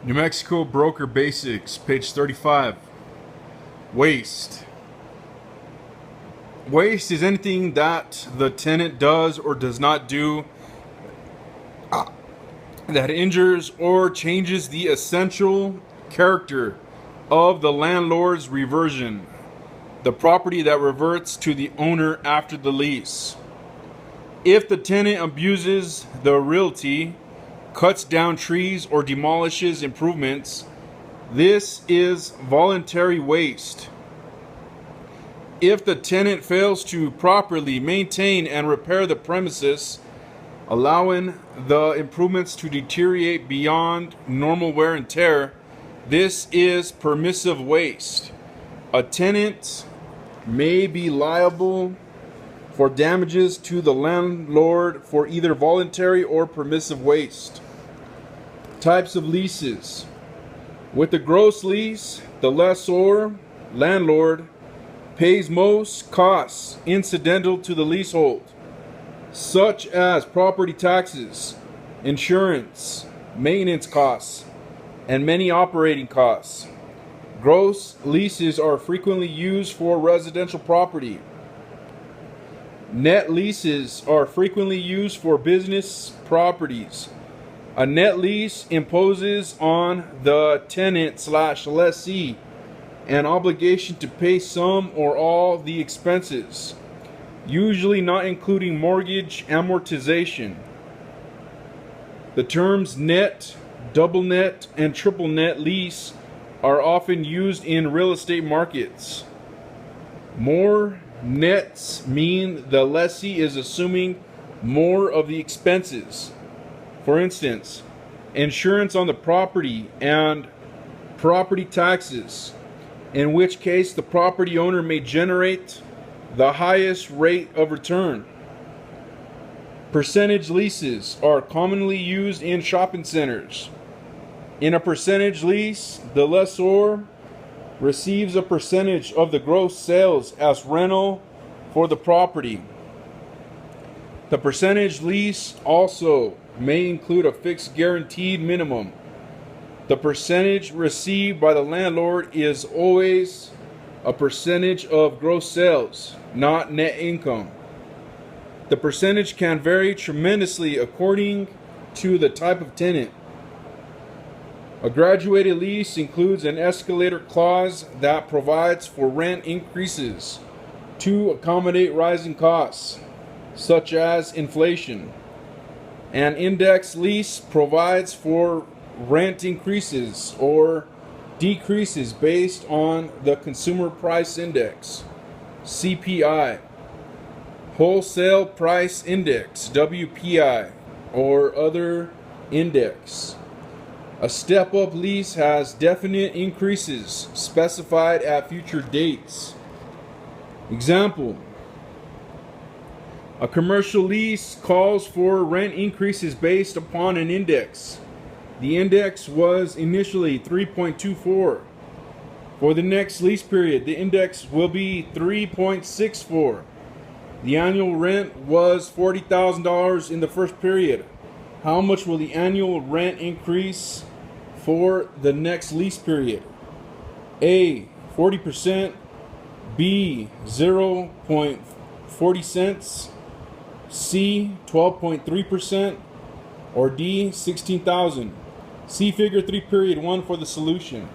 New Mexico Broker Basics, page 35. Waste. Waste is anything that the tenant does or does not do that injures or changes the essential character of the landlord's reversion, the property that reverts to the owner after the lease. If the tenant abuses the realty, cuts down trees, or demolishes improvements, this is voluntary waste. If the tenant fails to properly maintain and repair the premises, allowing the improvements to deteriorate beyond normal wear and tear, this is permissive waste. A tenant may be liable for damages to the landlord for either voluntary or permissive waste. Types of leases. With the gross lease, the lessor, landlord, pays most costs incidental to the leasehold, such as property taxes, insurance, maintenance costs, and many operating costs. Gross leases are frequently used for residential property. Net leases are frequently used for business properties. A net lease imposes on the tenant/lessee an obligation to pay some or all the expenses, usually not including mortgage amortization. The terms net, double net, and triple net lease are often used in real estate markets. More nets mean the lessee is assuming more of the expenses. For instance, insurance on the property and property taxes, in which case the property owner may generate the highest rate of return. Percentage leases are commonly used in shopping centers. In a percentage lease, the lessor receives a percentage of the gross sales as rental for the property. The percentage lease also may include a fixed guaranteed minimum. The percentage received by the landlord is always a percentage of gross sales, not net income. The percentage can vary tremendously according to the type of tenant. A graduated lease includes an escalator clause that provides for rent increases to accommodate rising costs, such as inflation. An index lease provides for rent increases or decreases based on the Consumer Price Index, CPI, Wholesale Price Index, WPI, or other index. A step-up lease has definite increases specified at future dates. Example: a commercial lease calls for rent increases based upon an index. The index was initially 3.24. For the next lease period, the index will be 3.64. The annual rent was $40,000 in the first period. How much will the annual rent increase for the next lease period? A, 40%, B, 0.40 cents, C, 12.3%, or D, 16,000. See figure 3 period 1 for the solution.